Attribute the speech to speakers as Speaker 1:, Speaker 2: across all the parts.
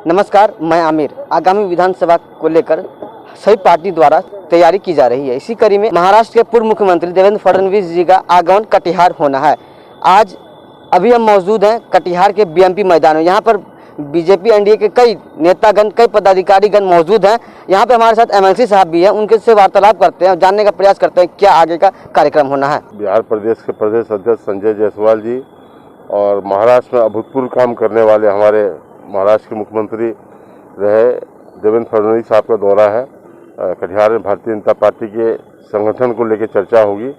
Speaker 1: नमस्कार, मैं आमिर। आगामी विधानसभा को लेकर सभी पार्टी द्वारा तैयारी की जा रही है। इसी कड़ी में महाराष्ट्र के पूर्व मुख्यमंत्री देवेंद्र फडणवीस जी का आगमन कटिहार होना है। आज अभी हम मौजूद हैं कटिहार के बीएमपी मैदान में। यहाँ पर बीजेपी एनडीए के कई नेतागण, कई पदाधिकारीगण मौजूद हैं। यहाँ पे हमारे साथ एमएलसी साहब भी हैं, उनके से वार्तालाप करते हैं और जानने का प्रयास करते हैं क्या आगे का कार्यक्रम होना है।
Speaker 2: बिहार प्रदेश के प्रदेश अध्यक्ष संजय जायसवाल जी और महाराष्ट्र में अभूतपूर्व काम करने वाले हमारे महाराष्ट्र के मुख्यमंत्री रहे देवेंद्र फडणवीस साहब का दौरा है। कटिहार में भारतीय जनता पार्टी के संगठन को लेकर चर्चा होगी।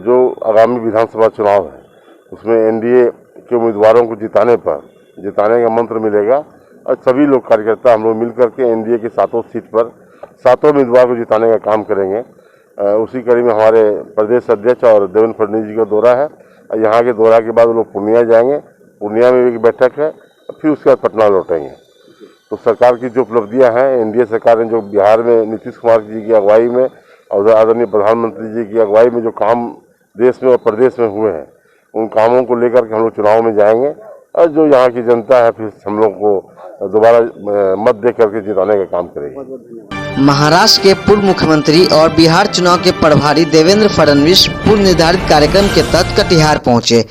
Speaker 2: जो आगामी विधानसभा चुनाव है उसमें एनडीए के उम्मीदवारों को जिताने का मंत्र मिलेगा और सभी लोग कार्यकर्ता हम लोग मिलकर के एनडीए के 7 सीट पर 7 उम्मीदवार को जिताने का काम करेंगे। उसी कड़ी में हमारे प्रदेश अध्यक्ष और देवेंद्र फडणवीस जी का दौरा है। यहाँ के दौरा के बाद वो लोग पूर्णिया जाएंगे। पूर्णिया में एक बैठक है, फिर उसके बाद पटना लौटेंगे। तो सरकार की जो उपलब्धियां हैं, एनडीए सरकार ने जो बिहार में नीतीश कुमार जी की अगुवाई में और आदरणीय प्रधानमंत्री जी की अगुवाई में जो काम देश में और प्रदेश में हुए हैं, उन कामों को लेकर के हम लोग चुनाव में जाएंगे और जो यहाँ की जनता है फिर हम लोग को दोबारा मत दे करके जिताने का काम करेगी।
Speaker 1: महाराष्ट्र के पूर्व मुख्यमंत्री और बिहार चुनाव के प्रभारी देवेंद्र फडणवीस पूर्व निर्धारित कार्यक्रम के तहत कटिहार पहुंचे।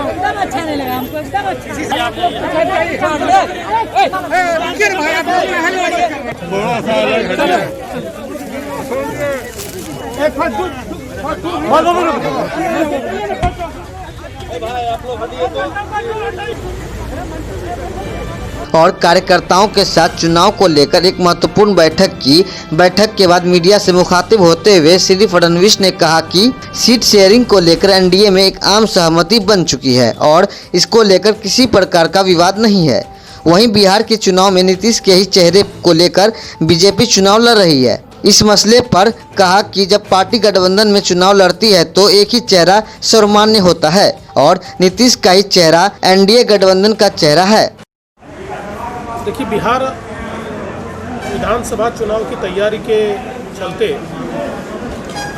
Speaker 3: एकदम अच्छा नहीं लगा हमको, एकदम
Speaker 1: और कार्यकर्ताओं के साथ चुनाव को लेकर एक महत्वपूर्ण बैठक की। बैठक के बाद मीडिया से मुखातिब होते हुए श्री फडणवीस ने कहा कि सीट शेयरिंग को लेकर एनडीए में एक आम सहमति बन चुकी है और इसको लेकर किसी प्रकार का विवाद नहीं है। वहीं बिहार के चुनाव में नीतीश के ही चेहरे को लेकर बीजेपी चुनाव लड़ रही है। इस मसले पर कहा कि जब पार्टी गठबंधन में चुनाव लड़ती है तो एक ही चेहरा सर्वमान्य होता है और नीतीश का ही चेहरा एनडीए गठबंधन का चेहरा है।
Speaker 4: देखिए, बिहार विधानसभा चुनाव की तैयारी के चलते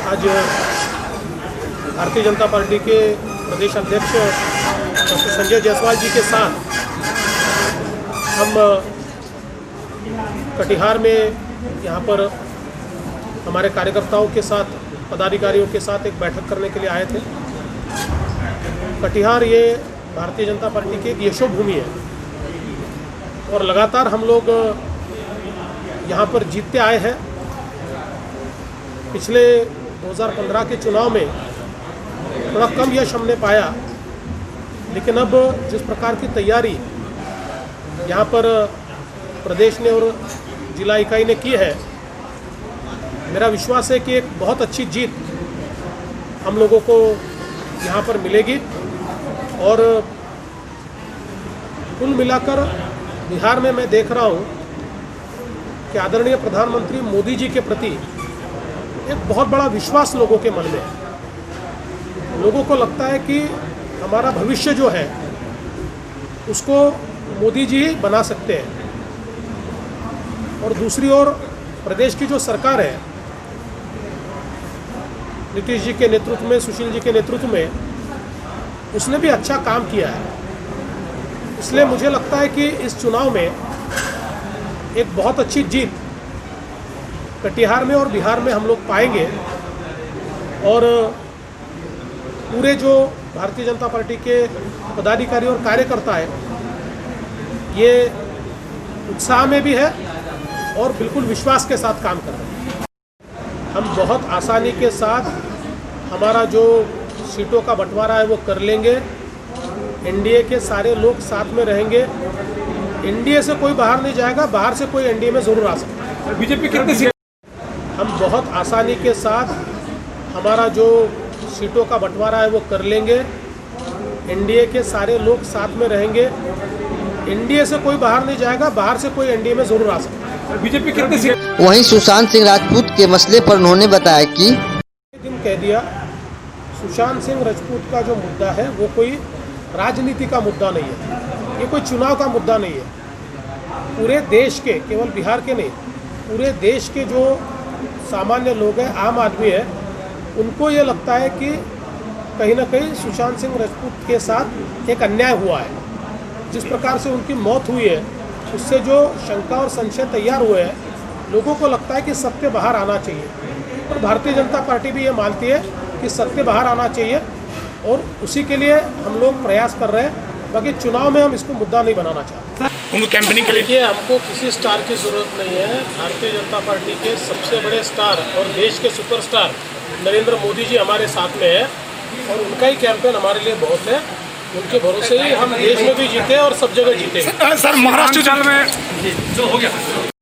Speaker 4: आज भारतीय जनता पार्टी के प्रदेश अध्यक्ष डॉक्टर संजय जायसवाल जी के साथ हम कटिहार में यहाँ पर हमारे कार्यकर्ताओं के साथ, पदाधिकारियों के साथ एक बैठक करने के लिए आए थे। कटिहार ये भारतीय जनता पार्टी की एक यशोभूमि है और लगातार हम लोग यहाँ पर जीतते आए हैं। पिछले 2015 के चुनाव में थोड़ा कम यश हमने पाया, लेकिन अब जिस प्रकार की तैयारी यहाँ पर प्रदेश ने और जिला इकाई ने की है, मेरा विश्वास है कि एक बहुत अच्छी जीत हम लोगों को यहाँ पर मिलेगी। और कुल मिलाकर बिहार में मैं देख रहा हूँ कि आदरणीय प्रधानमंत्री मोदी जी के प्रति एक बहुत बड़ा विश्वास लोगों के मन में है। लोगों को लगता है कि हमारा भविष्य जो है उसको मोदी जी ही बना सकते हैं। और दूसरी ओर प्रदेश की जो सरकार है, नीतीश जी के नेतृत्व में, सुशील जी के नेतृत्व में, उसने भी अच्छा काम किया है। इसलिए मुझे लगता है कि इस चुनाव में एक बहुत अच्छी जीत कटिहार में और बिहार में हम लोग पाएंगे। और पूरे जो भारतीय जनता पार्टी के पदाधिकारी और कार्यकर्ता है, ये उत्साह में भी है और बिल्कुल विश्वास के साथ काम कर रहे हैं। हम बहुत आसानी के साथ हमारा जो सीटों का बंटवारा है वो कर लेंगे। एनडीए के सारे लोग साथ में रहेंगे। एनडीए से कोई बाहर नहीं जाएगा, बाहर से कोई एनडीए में ज़रूर आ सकता है। बीजेपी कितनी सीट? हम बहुत आसानी के साथ हमारा जो सीटों का बंटवारा है वो कर लेंगे। एनडीए के सारे लोग साथ में रहेंगे। एनडीए से कोई बाहर नहीं जाएगा, बाहर से कोई एनडीए में ज़रूर आ सकता है। बीजेपी कितनी सीट?
Speaker 1: वहीं सुशांत सिंह राजपूत के मसले पर उन्होंने बताया कि
Speaker 4: दिन कह दिया सुशांत सिंह राजपूत का जो मुद्दा है वो कोई राजनीति का मुद्दा नहीं है, ये कोई चुनाव का मुद्दा नहीं है। पूरे देश के, केवल बिहार के नहीं, पूरे देश के जो सामान्य लोग हैं, आम आदमी है, उनको ये लगता है कि कहीं ना कहीं सुशांत सिंह राजपूत के साथ एक अन्याय हुआ है। जिस प्रकार से उनकी मौत हुई है उससे जो शंका और संशय तैयार हुए हैं, लोगों को लगता है कि सत्य बाहर आना चाहिए। और भारतीय जनता पार्टी भी ये मानती है कि सत्य बाहर आना चाहिए और उसी के लिए हम लोग प्रयास कर रहे हैं। बाकी चुनाव में हम इसको मुद्दा नहीं बनाना चाहते।
Speaker 5: उनको कैंपेनिंग के लिए
Speaker 4: देखिए, हमको किसी स्टार की ज़रूरत नहीं है। भारतीय जनता पार्टी के सबसे बड़े स्टार और देश के सुपरस्टार नरेंद्र मोदी जी हमारे साथ में है और उनका ही कैंपेन हमारे लिए बहुत है। उनके भरोसे ही हम देश में भी जीते और सब जगह जीते।
Speaker 5: सर महाराष्ट्र में जो हो गया